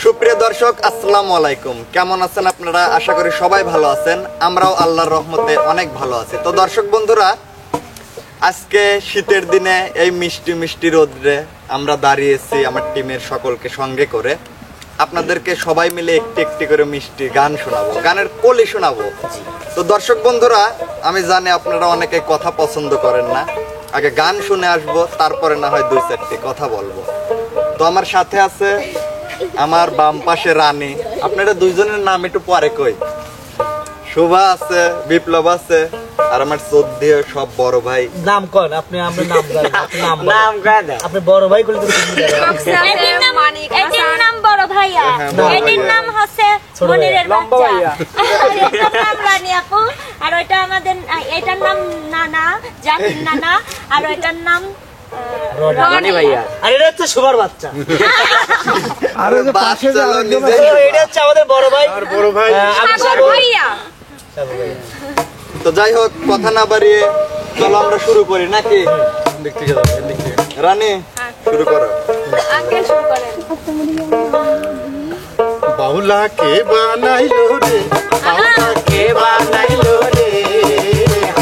সুপ্রিয় দর্শক আসসালামু আলাইকুম, কেমন আছেন আপনারা? আশা করি সবাই ভালো আছেন। আমরাও আল্লাহর রহমতে অনেক ভালো আছি। তো দর্শক বন্ধুরা, আজকে শীতের দিনে এই মিষ্টি মিষ্টি রোদ্রে আমরা দাঁড়িয়েছি আমার টিমের সকলকে সঙ্গে করে। আপনাদেরকে সবাই মিলে একটি একটি করে মিষ্টি গান শোনাবো, গানের কলি শোনাবো। তো দর্শক বন্ধুরা, আমি জানি আপনারা অনেকে কথা পছন্দ করেন না, আগে গান শুনে আসবো, তারপরে না হয় দুই চারটি কথা বলবো। তো আমার সাথে আছে আমার বাম পাশে রানী, আপনারা দুইজনের নাম একটু পরে কই। শোভা আছে, বিপ্লব আছে, আর আমার শ্রদ্ধেয় সব বড় ভাই। নাম কোন আপনি? আমরা নাম জানি, আপনি নাম কোন? আপনি বড় ভাই কইলে তো কিছু জানেন। এটির নাম বড় ভাইয়া, এটির নাম হচ্ছে মনিরের বাচ্চা, এটার নাম রানী আপু, আর ওইটা আমাদের, এটার নাম নানা, জাকির নানা, আর ওইটার নাম রনি ভাইয়া, আর এটা হচ্ছে শোভার বাচ্চা। আর ওই যে পাশে যে এটা হচ্ছে আমাদের বড় ভাই, আর বড় ভাই সাগর ভাইয়া। তো যাই হোক, কথা না বাড়িয়ে চলো আমরা শুরু করি নাকি? রানী শুরু করো। আগে শুরু করেন। বাউলা কে বানাইলো রে, বাউলা কে বানাইলো রে,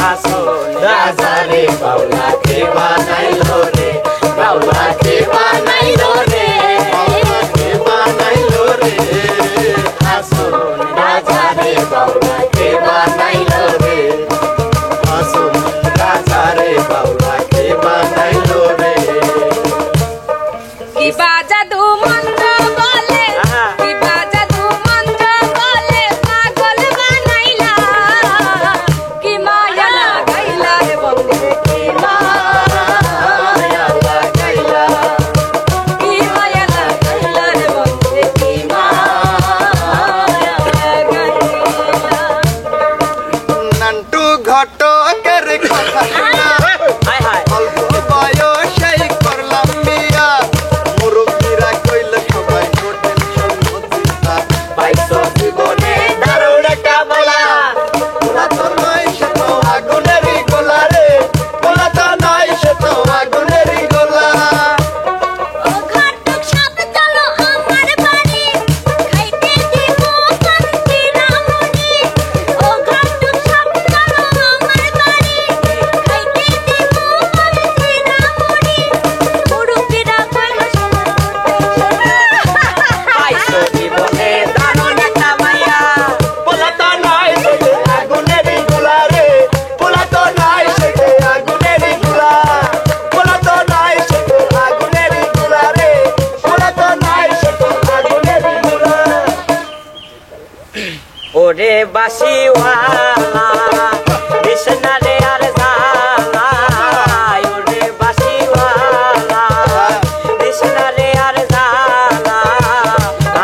হাসন রাজা রে, বাউলা কে বানাইলো রে, বাউলা কে বানাইলো রে, বাউলা কে বানাইলো রে, হাসন রাজা রে, বাউলা কে বানাইলো রে, হাসন রাজা রে, বাউলা কে বানাইলো রে। কি বাজাদু মন্ত্র বলে, কি বাজাদু মন্ত্র বলে, পাগল বানাইলা, কি মায়া লাগাইলা রে বন্ধে, কি মায়া লাগাইলা, কি মায়া লাগাইলা রে বন্ধে, কি মায়া লাগাইলা। নান্টু ঘটকের কথা শোনা, হাই হাই অল্প বয়সেই করলাম বিয়া, মুরব্বীরা কইলে সবাই গোটেন সম্মতিতা, বাইশো জীবনে দারুণ একটা বলা, ওরা তো নয় সে তো আগুনেরই গোলা রে, ওরা তো নয় সে তো আগুনেরই গোলা। ও ঘাটক সাপ চলো আমার বাড়ি, খাইতে দিব কান্তি রামনি। ও ঘাটক সাপ চলো আমার বাড়ি, খাইতে দিব কান্তি রামনি। মুরব্বিরা কইলো সবাই বাইশো জীবনে দারুণ একটা মাইয়া, বলা তো নয় সেটা আগুনেরই গুলা রে, বলা তো নয় সেটা আগুনেরই গুলা, বলা তো নয় সেটা আগুনেরই গুলা রে, বলা তো নয় সেটা আগুনেরই গুলা। ওরে বাসিওয়ালা কৃষ্ণা রে আর জালা, ওরে বাসিওয়ালা কৃষ্ণা রে আর জালা,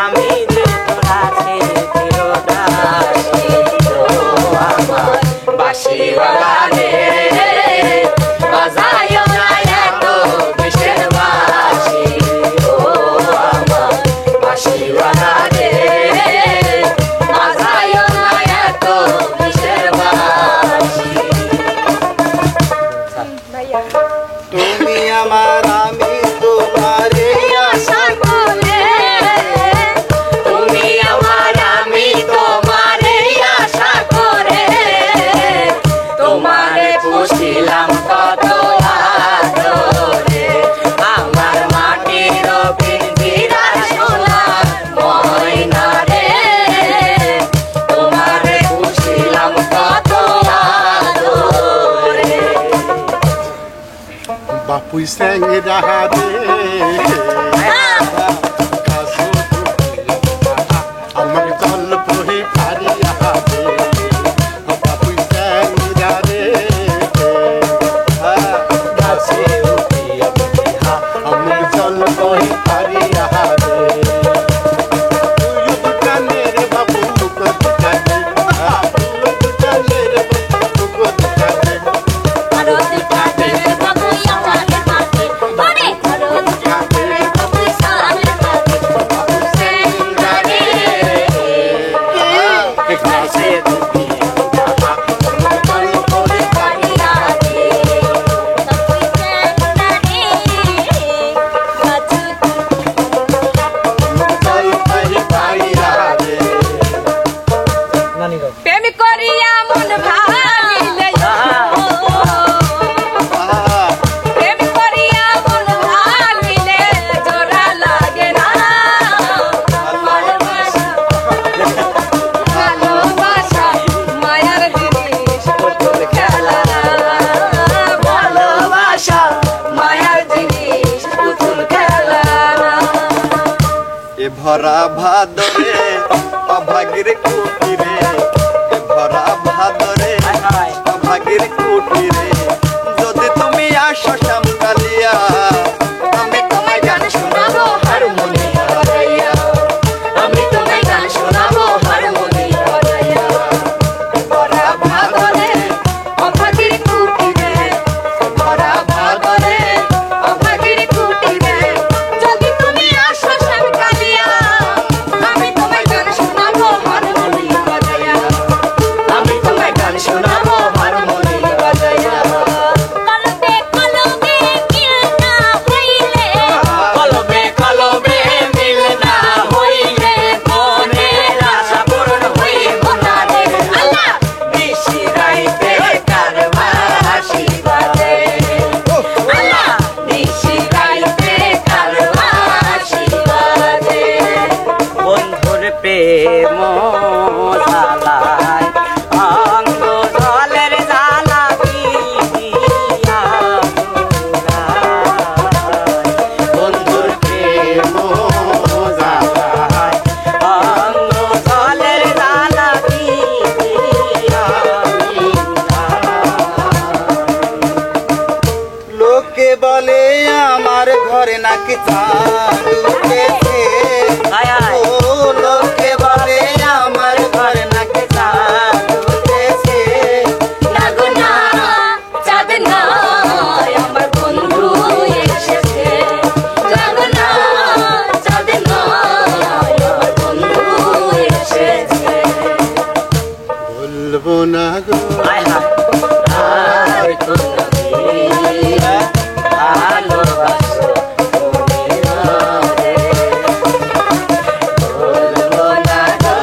আমি যে তোরা চিরদাসী, ও আমার বাসিওয়ালা রে, বাজায় না এত কিসের বাঁশি, ও আমার বাসিওয়ালা রে, বাজায় না এত কিসের বাঁশি। তুমি আমার, আমি তোমারে আশা করে, তুমি আমার, আমি তোমারে আশা করে, তোমারে পুষিলাম কত আদরে, আমার মাটির পিঞ্জিরার সোনার ময়না রে, তোমারে পুষিলাম কত আদরে। বাপুই স্যাং রাহা রে, কাসু আমার জল প্রহে পারিয়া রে, বাপুই স্যাং রাহা রে, কাসু আমার জল প্রহে পারিয়া রে, তুই দুকানের বাবু মুখ দুকানে, তুই দুকানের বাবু মুখ দুকানে, আরতি কাটে বাবু আমার হাতে, ওরে এ ভরা ভাদরে অভাগীর কুটিরে, এ ভরা ভাদরে অভাগীর কুটিরে, যদি তুমি আসো শ্যামকালিয়া আমি তোমায় গান শোনাবো হারমোনি বাজাইয়া, আমি তোমায় গান শোনাবো হারমোনি বাজাইয়া। এ ভরা ভাদরে অভাগীর কুটিরে, এ ভরা ভাদরে অভাগীর কুটিরে, যদি তুমি আসো শ্যামকালিয়া আমি তোমায় গান শোনাবো হারমোনি বাজাইয়া, আমি তোমায় গান শোনাবো হারমোনি বাজাইয়া। কলবে কলবে মিল না হইলে মনের আশা পূরণ হইব না রে। আল্লাহ নিশি রাইতে কারবাসি বাজে, আল্লাহ নিশি রাইতে কারবাসি বাজে। বন্ধুর প্রেম জ্বালায় অঙ্গ জলের জ্বালা দিয়া বন্ধুর প্রেম জ্বালায় অঙ্গ জলের জ্বালা দিয়া। লোকে বলে আমার ঘরে নাকি চাঁদ উঠেছে, ও লোকে বলে আমার ঘরে নাকি চাঁদ উঠেছে। না গো না চাঁদ নয় আমার বন্ধু এসেছে, না গো না চাঁদ নয় আমার বন্ধু এসেছে। বলবো না গো আর কোনদিন ভালোবাসো মনে বলবো না গো,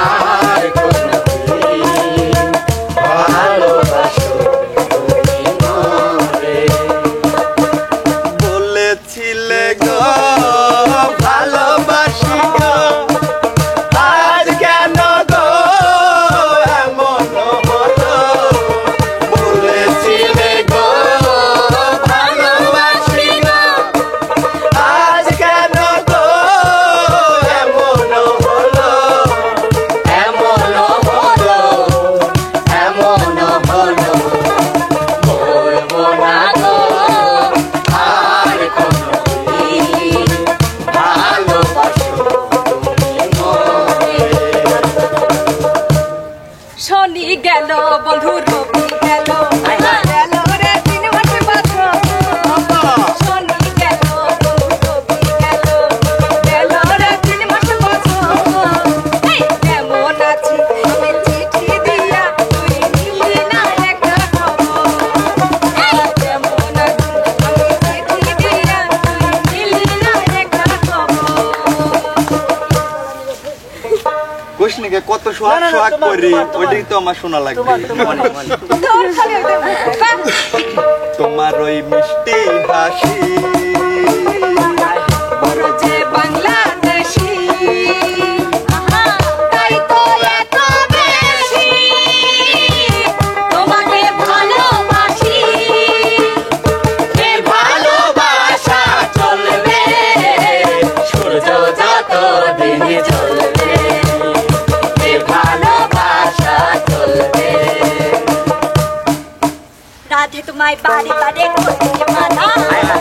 আর কোনদিন ভালোবাসো মনে। বলেছিলে গো ভালোবাসি গো, আজ কেন গো এমন হলো, বলেছিলে গো ভালোবাসি গো, আজ কেন গো এমন হলো, এমন হলো, এমন হলো। বলবো না গো আর কোনদিন ভালোবাসো মনে। শনি গেল বন্ধু রবি গেল, গেল রে 3 মাস বছর। শনি গেল বন্ধু রবি গেল, গেল রে 3 মাস বছর। এই কেমন আছি আমি চিঠি দিয়া তুই নিলি না একটা খবর। এই কেমন আছি আমি চিঠি দিয়া তুই নিলি না একটা খবর। কুশনিকে কত সোহাগ সোহাগ করি, ওইটাই তো আমার শোনা লাগবে। তোর খালি ওইটা তোমার ওই মিষ্টি হাসি, বড় যে বাংলাদেশি, তাই তো এত বেশি তোমাকে ভালোবাসি। এ ভালোবাসা চলবে সূর্য যত দিন চলবে, এ ভালোবাসা চলবে। রাধে তোমায় বারে বারে করি মানা,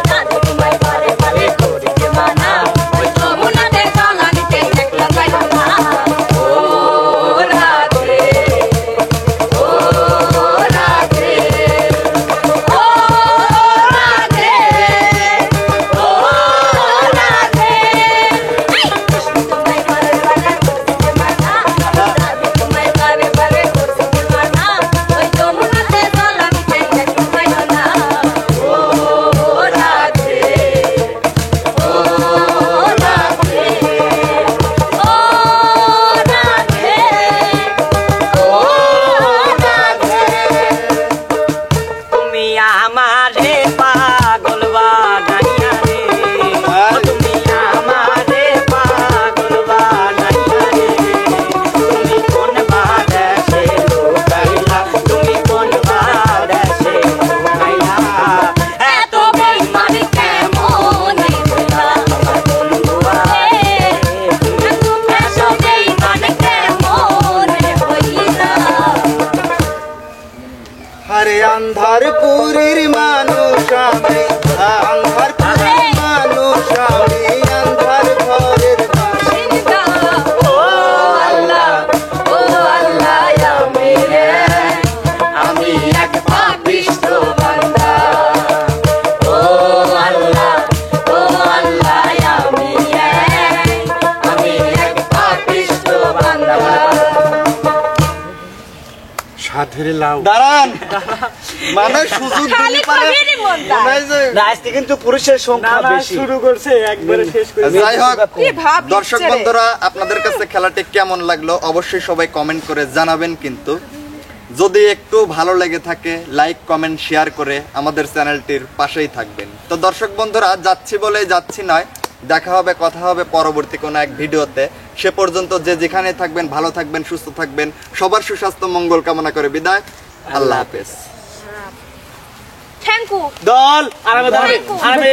রাধে তোমায় বারে বারে করি মানা, ওই যমুনাতে জল আনতে দেখলাম গাইলো না। ও রাধে, ও রাধে, ও রাধে, ও রাধে, এই কৃষ্ণ তোমায় বারে বারে করি মানা, রাধে তোমায় বারে বারে করি মানা, ওই যমুনাতে জল আনতে দেখলাম গাইলো না। ও ধরে লাও দাঁড়ান মানে সুযোগ খালি দিলে পারে কবিরই মন চায়। মনে হয় যে- না আজকে কিন্তু পুরুষের সংখ্যা বেশি শুরু করছে একবারে শেষ করে যাই হোক কি ভাব দর্শক দিচ্ছে রে। বন্ধুরা আপনাদের কাছে খেলাটি কেমন লাগলো অবশ্যই সবাই কমেন্ট করে জানাবেন কিন্তু যদি একটু ভালো লেগে থাকে লাইক কমেন্ট শেয়ার করে আমাদের চ্যানেলটির পাশেই থাকবেন তো দর্শক বন্ধুরা যাচ্ছি বলে যাচ্ছি নয় দেখা হবে কথা হবে পরবর্তী কোনো এক ভিডিওতে সে পর্যন্ত যে যেখানে থাকবেন ভালো থাকবেন সুস্থ থাকবেন সবার সুস্বাস্থ্য মঙ্গল কামনা করে বিদায় আল্লাহ হাফেজ থ্যাংক ইউ দল আরামে দাঁড়াবে আরামে